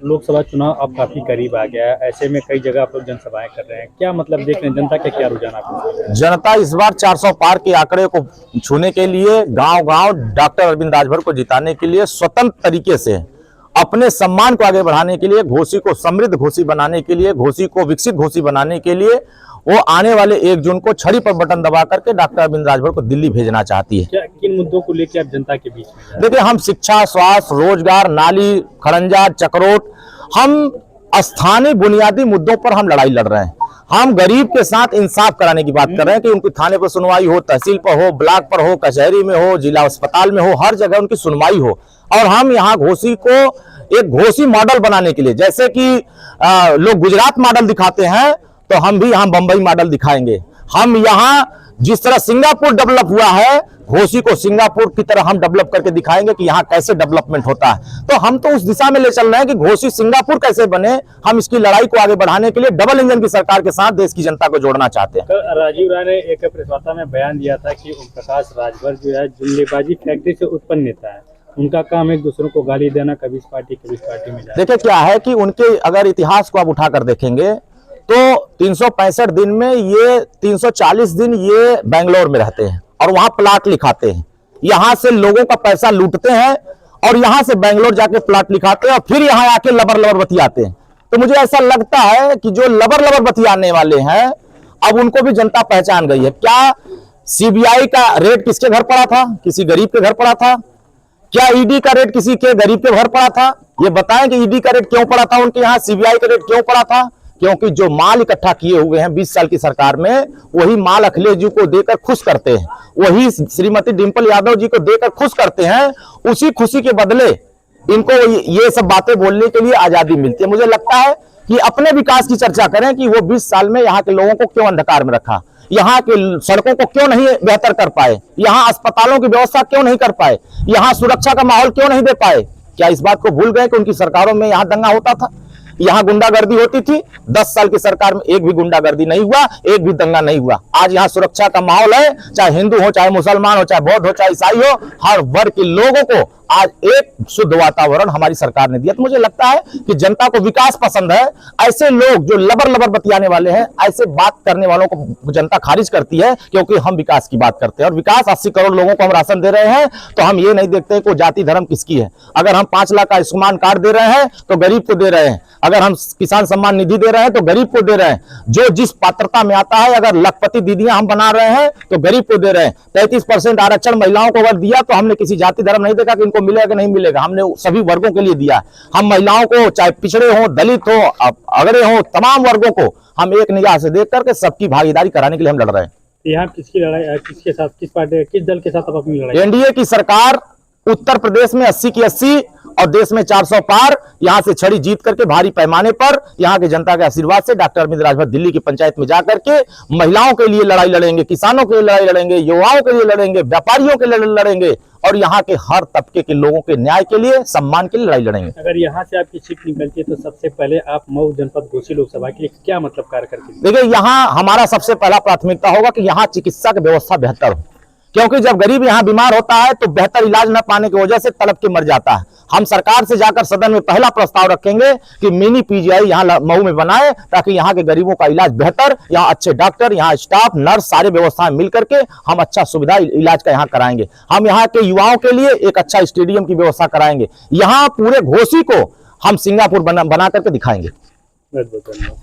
लोकसभा चुनाव अब काफी करीब आ गया है, ऐसे में कई जगह आप लोग जनसभाएं कर रहे हैं, क्या मतलब देख रहे हैं जनता के क्या रुझान आप? जनता इस बार 400 पार के आंकड़े को छूने के लिए गांव-गांव डॉक्टर अरविंद राजभर को जिताने के लिए स्वतंत्र तरीके से अपने सम्मान को आगे बढ़ाने के लिए, घोसी को समृद्ध घोसी बनाने के लिए, घोसी को विकसित घोसी बनाने के लिए वो आने वाले 1 जून को छड़ी पर बटन दबा करके डॉक्टर अरविंद राजभर को दिल्ली भेजना चाहती है। क्या किन मुद्दों को लेकर आप जनता के बीच में? देखिए, हम शिक्षा, स्वास्थ्य, रोजगार, नाली, खड़ंजा, चक्रोट, हम स्थानीय बुनियादी मुद्दों पर हम लड़ाई लड़ रहे हैं। हम गरीब के साथ इंसाफ कराने की बात कर रहे हैं कि उनकी थाने पर सुनवाई हो, तहसील पर हो, ब्लॉक पर हो, कचहरी में हो, जिला अस्पताल में हो, हर जगह उनकी सुनवाई हो। और हम यहाँ घोसी को एक घोसी मॉडल बनाने के लिए, जैसे कि लोग गुजरात मॉडल दिखाते हैं, तो हम भी यहाँ बंबई मॉडल दिखाएंगे। हम यहाँ जिस तरह सिंगापुर डेवलप हुआ है, घोसी को सिंगापुर की तरह हम डेवलप करके दिखाएंगे कि यहाँ कैसे डेवलपमेंट होता है। तो हम तो उस दिशा में ले चल रहे हैं कि घोसी सिंगापुर कैसे बने। हम इसकी लड़ाई को आगे बढ़ाने के लिए डबल इंजन की सरकार के साथ देश की जनता को जोड़ना चाहते हैं। राजीव राय ने एक प्रेस वार्ता में बयान दिया था कि ओम प्रकाश राजभर जो है जुमलेबाजी फैक्ट्री से उत्पन्न नेता है, उनका काम एक दूसरों को गाली देना, कभी इस पार्टी में जाए। देखिए, क्या है कि उनके अगर इतिहास को आप उठाकर देखेंगे तो 365 दिन में ये 340 दिन ये बेंगलोर में रहते हैं और वहां प्लाट लिखाते हैं। यहां से लोगों का पैसा लूटते हैं और यहां से बेंगलोर जाके प्लाट लिखाते हैं और फिर यहां आके लबर बतियाते हैं। तो मुझे ऐसा लगता है कि जो लबर बतियाने वाले हैं, अब उनको भी जनता पहचान गई है। क्या सीबीआई का रेड किसके घर पड़ा था? किसी गरीब के घर पड़ा था? क्या ईडी का रेड किसी के गरीब के घर पड़ा था? ये बताएं कि ईडी का रेड क्यों पड़ा था उनके यहाँ, सीबीआई का रेड क्यों पड़ा था? क्योंकि जो माल इकट्ठा किए हुए हैं 20 साल की सरकार में, वही माल अखिलेश जी को देकर खुश करते हैं, वही श्रीमती डिंपल यादव जी को देकर खुश करते हैं। उसी खुशी के बदले इनको ये सब बातें बोलने के लिए आजादी मिलती है। मुझे लगता है कि अपने विकास की चर्चा करें कि वो 20 साल में यहाँ के लोगों को क्यों अंधकार में रखा, यहाँ के सड़कों को क्यों नहीं बेहतर कर पाए, यहाँ अस्पतालों की व्यवस्था क्यों नहीं कर पाए, यहाँ सुरक्षा का माहौल क्यों नहीं दे पाए। क्या इस बात को भूल गए कि उनकी सरकारों में यहाँ दंगा होता था, यहाँ गुंडागर्दी होती थी? 10 साल की सरकार में एक भी गुंडागर्दी नहीं हुआ, एक भी दंगा नहीं हुआ। आज यहाँ सुरक्षा का माहौल है, चाहे हिंदू हो, चाहे मुसलमान हो, चाहे बौद्ध हो, चाहे ईसाई हो, हर वर्ग के लोगों को आज एक शुद्ध वातावरण हमारी सरकार ने दिया। तो मुझे लगता है कि जनता को विकास पसंद है। ऐसे लोग जो लबर बतियाने वाले हैं, ऐसे बात करने वालों को जनता खारिज करती है, क्योंकि हम विकास की बात करते हैं। और विकास 80 करोड़ लोगों को हम राशन दे रहे हैं, तो हम ये नहीं देखते कि जाति धर्म किसकी है। अगर हम 5 लाख का आयुष्मान कार्ड दे रहे हैं तो गरीब को दे रहे हैं, अगर हम किसान सम्मान निधि दे रहे हैं तो गरीब को दे रहे हैं। जो जिस पात्रता में आता है, अगर लखपति दीदियां हम बना रहे हैं तो गरीब को दे रहे हैं। 33% आरक्षण महिलाओं को अगर दिया तो हमने किसी जाति धर्म नहीं देखा कि इनको मिलेगा कि नहीं मिलेगा, हमने सभी वर्गों के लिए दिया। हम महिलाओं को, चाहे पिछड़े हो, दलित हो, अगड़े हो, तमाम वर्गों को हम एक निगाह से देख करके सबकी भागीदारी कराने के लिए हम लड़ रहे हैं। यहाँ किसकी लड़ाई, किसके साथ, किस पार्टी, किस दल के साथ आप अपनी लड़ाई? एनडीए की सरकार उत्तर प्रदेश में 80 की 80 और देश में 400 पार, यहां से छड़ी जीत करके भारी पैमाने पर यहाँ के जनता के आशीर्वाद से डॉक्टर अरविंद राजभर दिल्ली की पंचायत में जाकर के महिलाओं के लिए लड़ाई लड़ेंगे, किसानों के लिए लड़ाई लड़ेंगे, युवाओं के लिए लड़ेंगे, व्यापारियों के लिए लड़ेंगे और यहाँ के हर तबके के लोगों के न्याय के लिए, सम्मान के लिए लड़ाई लड़ेंगे। अगर यहाँ से आपकी सीट निकलती है तो सबसे पहले आप मऊ जनपद घोसी लोकसभा के लिए क्या मतलब कार्य करते? देखिए, यहाँ हमारा सबसे पहला प्राथमिकता होगा कि यहाँ चिकित्सा की व्यवस्था बेहतर हो, क्योंकि जब गरीब यहाँ बीमार होता है तो बेहतर इलाज न पाने की वजह से तड़प के मर जाता है। हम सरकार से जाकर सदन में पहला प्रस्ताव रखेंगे कि मिनी पीजीआई यहाँ मऊ में बनाए, ताकि यहाँ के गरीबों का इलाज बेहतर, यहाँ अच्छे डॉक्टर, यहाँ स्टाफ, नर्स, सारे व्यवस्थाएं मिल करके हम अच्छा सुविधा इलाज का यहाँ कराएंगे। हम यहाँ के युवाओं के लिए एक अच्छा स्टेडियम की व्यवस्था कराएंगे। यहाँ पूरे घोसी को हम सिंगापुर बना करके दिखाएंगे। बहुत बहुत धन्यवाद।